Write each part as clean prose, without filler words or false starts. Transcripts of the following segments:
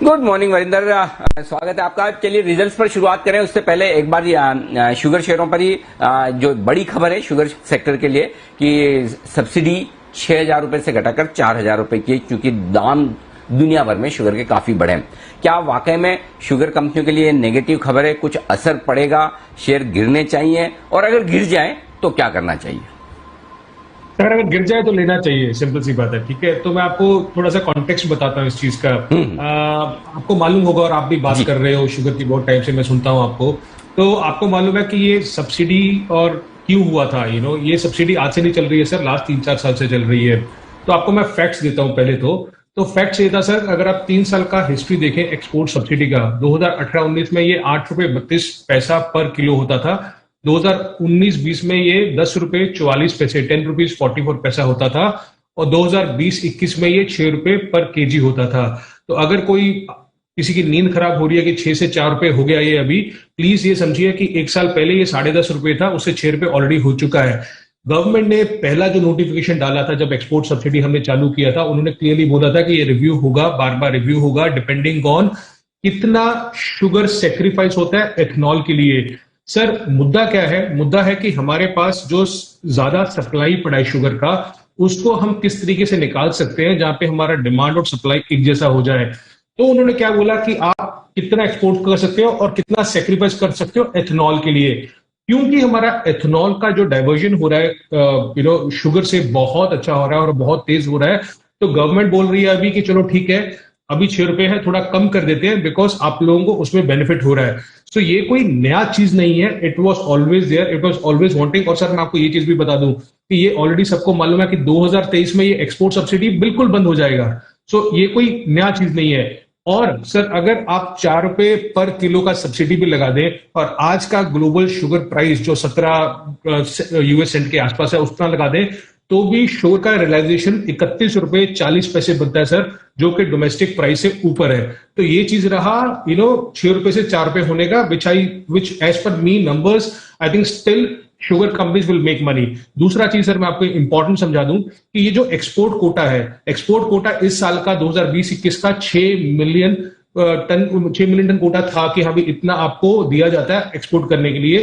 Good morning Varinder, स्वागत है आपका। चलिए रिजल्ट्स पर शुरुआत करें। उससे पहले एक बार शुगर शेयरों पर ही जो बड़ी खबर है शुगर सेक्टर के लिए कि सब्सिडी 6,000 रुपए से घटाकर 4,000 रुपए की, क्योंकि दाम दुनिया भर में शुगर के काफी बढ़े हैं। क्या वाकई में शुगर कंपनियों के लिए नेगेटिव खबर है? कुछ असर पड़ेगा? शेयर गिरने चाहिए? और अगर गिर जाए तो क्या करना चाहिए? अगर गिर जाए तो लेना चाहिए, सिंपल सी बात है। ठीक है, तो मैं आपको थोड़ा सा कॉन्टेक्स्ट बताता हूँ इस चीज का। आपको मालूम होगा, और आप भी बात कर रहे हो शुगर की, बहुत टाइम से मैं सुनता हूँ आपको, तो आपको मालूम है कि ये सब्सिडी और क्यों हुआ था। ये सब्सिडी आज से नहीं चल रही है सर, लास्ट 3-4 साल से चल रही है। तो आपको मैं फैक्ट्स देता हूँ पहले तो फैक्ट्स ये था सर, अगर आप 3 साल का हिस्ट्री देखें एक्सपोर्ट सब्सिडी का, 2018-19 में ये 8 रुपए 32 पैसा पर किलो होता था। 2019-20 में ये 10 रुपए 44 पैसे, 10 रुपीज 44 पैसा होता था। और 2020-21 में ये 6 रुपए पर केजी होता था। तो अगर कोई किसी की नींद खराब हो रही है कि 6 से 4 रुपए हो गया ये अभी, प्लीज ये समझिए कि 1 साल पहले ये 10.5 रुपए था, उससे 6 रुपए ऑलरेडी हो चुका है। गवर्नमेंट ने पहला जो नोटिफिकेशन डाला था जब एक्सपोर्ट सब्सिडी हमने चालू किया था, उन्होंने क्लियरली बोला था कि ये रिव्यू होगा, बार बार रिव्यू होगा, डिपेंडिंग ऑन कितना शुगर सेक्रीफाइस होता है एथनॉल के लिए। सर मुद्दा क्या है? मुद्दा है कि हमारे पास जो ज्यादा सप्लाई पड़ा है शुगर का, उसको हम किस तरीके से निकाल सकते हैं जहां पे हमारा डिमांड और सप्लाई एक जैसा हो जाए। तो उन्होंने क्या बोला कि आप कितना एक्सपोर्ट कर सकते हो और कितना सेक्रीफाइस कर सकते हो एथनॉल के लिए। क्योंकि हमारा एथनॉल का जो डाइवर्जन हो रहा है शुगर से बहुत अच्छा हो रहा है और बहुत तेज हो रहा है। तो गवर्नमेंट बोल रही है अभी कि चलो ठीक है, अभी 6 रुपए है, थोड़ा कम कर देते हैं, बिकॉज आप लोगों को उसमें बेनिफिट हो रहा है। सो ये कोई नया चीज नहीं है, it was always there, it was always wanting. और सर मैं आपको ये चीज भी बता दूं कि ये ऑलरेडी सबको मालूम है कि 2023 में ये एक्सपोर्ट सब्सिडी बिल्कुल बंद हो जाएगा। सो ये कोई नया चीज नहीं है। और सर अगर आप 4 रुपए पर किलो का सब्सिडी भी लगा दें और आज का ग्लोबल शुगर प्राइस जो 17 यूएस सेंट के आसपास है उतना लगा दें, तो भी शुगर का रियलाइजेशन 31 रुपए 40 पैसे बनता है सर, जो कि डोमेस्टिक प्राइस से ऊपर है। तो ये चीज रहा 6 रुपए से 4 रुपए होने का, which as per me numbers I think still sugar companies will make money. दूसरा चीज सर मैं आपको इंपॉर्टेंट समझा दूं कि ये जो एक्सपोर्ट कोटा है, एक्सपोर्ट कोटा इस साल का 2020-21 का 6 मिलियन टन कोटा था कि हाँ भी इतना आपको दिया जाता है एक्सपोर्ट करने के लिए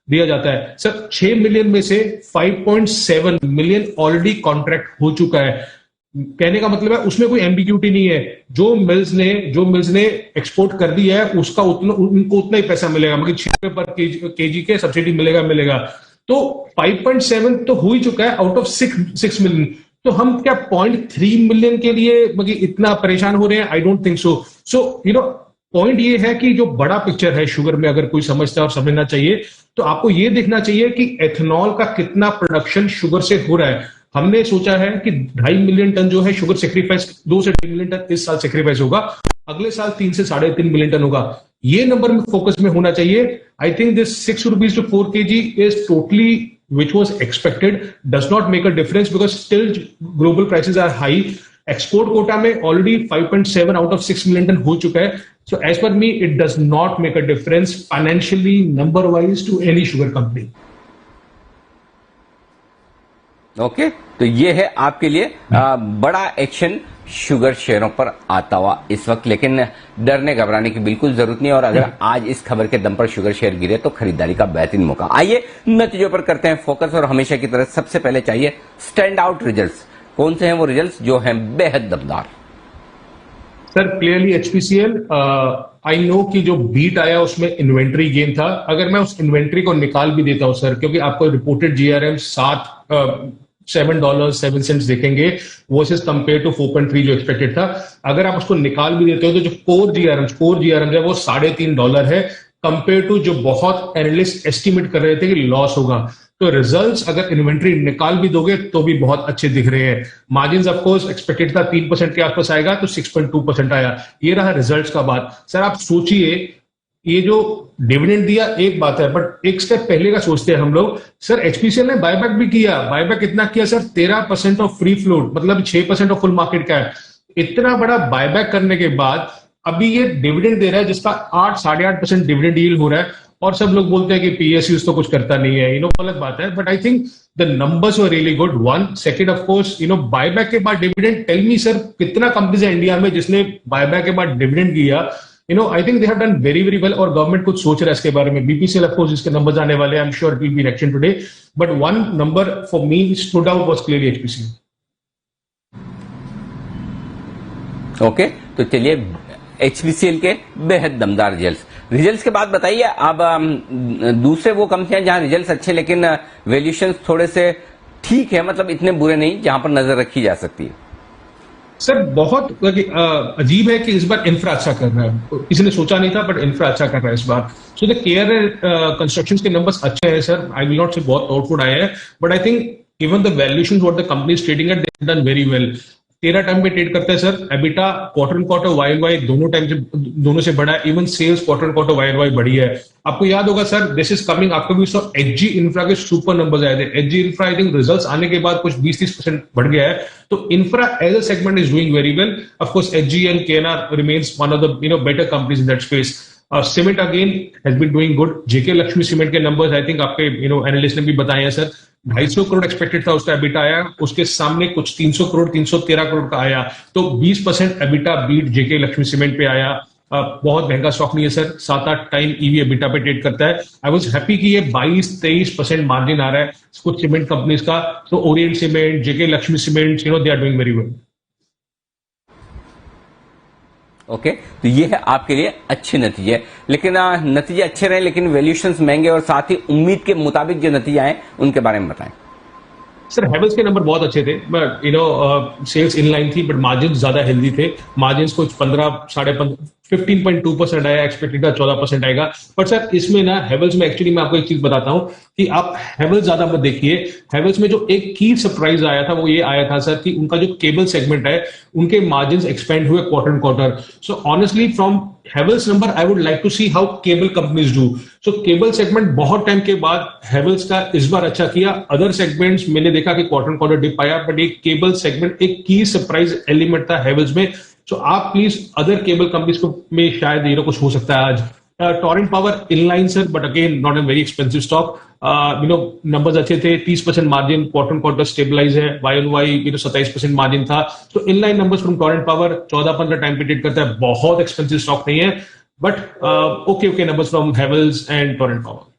दिया जाता है। सर 6 मिलियन में से 5.7 मिलियन ऑलरेडी कॉन्ट्रैक्ट हो चुका है। कहने का मतलब है उसमें कोई एम्बिग्यूटी नहीं है। जो मिल्स ने एक्सपोर्ट कर दिया है उसका उनको उतना ही पैसा मिलेगा, मगर 6 रुपए पर केजी के सब्सिडी मिलेगा। तो 5.7 तो हो ही चुका है आउट ऑफ 6 मिलियन। तो हम क्या 0.3 मिलियन के लिए मगर इतना परेशान हो रहे हैं? I don't think so. Point ये है कि जो बड़ा पिक्चर है शुगर में, अगर कोई समझता है और समझना चाहिए, तो आपको ये देखना चाहिए कि एथनॉल का कितना प्रोडक्शन शुगर से हो रहा है। हमने सोचा है कि 2.5 मिलियन टन जो है शुगर सेक्रीफाइस, 2 से 2.5 मिलियन टन इस साल सेक्रीफाइस होगा, अगले साल 3 से 3.5 मिलियन टन होगा। ये नंबर में फोकस में होना चाहिए। I think this 6 rupees to 4 kg is totally which was expected, does not make a difference because still global prices are high. Export quota में already 5.7 out of 6 million ton हो चुका है। So as per me it does not make a difference financially number wise to any sugar company. Okay, तो ये है आपके लिए बड़ा एक्शन शुगर शेयरों पर आता हुआ इस वक्त, लेकिन डरने घबराने की बिल्कुल जरूरत नहीं। और अगर आज इस खबर के दम पर शुगर शेयर गिरे तो खरीदारी का बेहतरीन मौका। आइए नतीजों पर करते हैं फोकस, और हमेशा की तरह सबसे पहले चाहिए स्टैंड आउट रिजल्ट्स। कौन से हैं वो रिजल्ट्स जो हैं बेहद दमदार? Sir clearly HPCL, I know कि जो बीट आया उसमें इन्वेंट्री गेन था। अगर मैं उस इन्वेंट्री को निकाल भी देता हूं सर, क्योंकि आपको रिपोर्टेड जीआरएम $7.07 देखेंगे वर्सेस कंपेयर टू 4.3 जो एक्सपेक्टेड था। अगर आप उसको निकाल भी देते हो तो जो कोर जीआरएम है वो $3.5 है, कंपेयर टू जो बहुत एनालिस्ट एस्टिमेट कर रहे थे कि लॉस होगा। तो रिजल्ट्स अगर इन्वेंट्री निकाल भी दोगे तो भी बहुत अच्छे दिख रहे हैं। मार्जिन ऑफ कोर्स एक्सपेक्टेड था 3% के आसपास आएगा, तो 6.2% आया। ये रहा रिजल्ट्स का बात। सर आप सोचिए, ये जो डिविडेंड दिया एक बात है, बट एक स्टेप पहले का सोचते हैं हम लोग। सर एचपीसीएल ने बायबैक भी किया। बायबैक कितना किया सर? 13% ऑफ फ्री फ्लोट, मतलब 6% ऑफ फुल मार्केट का है। इतना बड़ा बायबैक करने के बाद अभी ये डिविडेंड दे रहा है जिसका 8-8.5% डिविडेंड यील्ड हो रहा है। और सब लोग बोलते हैं कि पीएसयूज तो कुछ करता नहीं है, अलग बात है, but I think the numbers were really good. One second, of course buyback के बाद डिविडेंड, टेल मी सर, कितना कंपनीज है इंडिया में जिसने बायबैक के बाद डिविडेंड दिया? I think they have done very very well, और गवर्नमेंट कुछ सोच रहा है इसके बारे में। बीपीसीएल ऑफ कोर्स इसके नंबर्स आने वाले, I am sure it will be in action today, but one number for me stood out was clearly HPCL. Okay, तो चलिए एचपीसीएल के बेहद दमदार रिजल्ट्स के बाद बताइए, अब दूसरे वो कंपनियां जहां रिजल्ट्स अच्छे लेकिन वैल्यूएशन थोड़े से ठीक है, मतलब इतने बुरे नहीं, जहां पर नजर रखी जा सकती है। सर बहुत अजीब है कि इस बार इंफ्रा अच्छा कर रहा है, किसी ने सोचा नहीं था, बट इंफ्रा अच्छा कर रहा है इस बार। सो द केयर कंस्ट्रक्शंस के नंबर्स अच्छे हैं सर, आई विल नॉट से बहुत आउटपुट आए हैं, but I think given the valuation what the company is trading at, they have done very well. 13 time पे ट्रेड करता है sir. EBITDA quarter and quarter Y Y दोनों से बड़ा है। Even sales quarter and quarter Y Y बढ़ी है। आपको याद होगा sir, this is coming after we saw HG infra के सुपर नंबर्स आए थे। HG infra I think results आने के बाद कुछ 20-30% बढ़ गया है। तो infra as a segment is doing very well. Of course HG and KNR remains one of the better companies in that space. Cement again has been doing good. JK Lakshmi cement के numbers I think आपके analyst ने भी बताए हैं sir. 250 crore expected था, उसका EBITDA आया, उसके सामने कुछ 300 करोड़ 313 करोड़ का आया, तो 20% एबिटा बीट जेके लक्ष्मी सीमेंट पे आया। बहुत महंगा स्टॉक नहीं है सर, 7-8 टाइम ईवी एबिटा पे ट्रेड करता है। आई वाज हैप्पी कि ये 22-23% मार्जिन आ रहा है कुछ सीमेंट कंपनीज का। तो Orient cement, JK Lakshmi cement, they are doing very well. Okay, तो ये है आपके लिए अच्छे नतीजे, लेकिन नतीजे अच्छे रहे लेकिन वैल्यूएशंस महंगे, और साथ ही उम्मीद के मुताबिक जो नतीजे आए उनके बारे में बताएं। सर हेवल्स के नंबर बहुत अच्छे थे, बट सेल्स इनलाइन थी, बट मार्जिन ज्यादा हेल्दी थे। मार्जिन कुछ 15.2% आया, एक्सपेक्टेड था 14% आएगा। बट सर इसमें ना हेवल्स में एक्चुअली मैं आपको एक चीज बताता हूं कि आप हेवल्स ज्यादा मत देखिए। हेवल्स में जो एक की सरप्राइज आया था वो ये आया था सर कि उनका जो केबल सेगमेंट है उनके मार्जिन एक्सपेंड हुए quarter and quarter. So honestly from Havells number I would like to see how cable companies do. So cable segment बहुत टाइम के बाद हेवल्स का इस बार अच्छा किया। अदर सेगमेंट्स मैंने देखा कि क्वार्टर एंड क्वार्टर डिप आया, बट एक केबल सेगमेंट एक की सरप्राइज एलिमेंट था हेवल्स में। सो आप प्लीज अदर केबल कंपनीज को में शायद कुछ हो सकता है आज। Torrent power inline sir, but again not an very expensive stock. Numbers अच्छे थे, 30% मार्जिन क्वार्टर क्वार्टर स्टेबलाइज है, वाई ऑन वाई 27% मार्जिन था। तो inline numbers from Torrent power 14-15 time पे ट्रेड करता है, बहुत एक्सपेंसिव स्टॉक नहीं है, but okay numbers from Havells and Torrent power.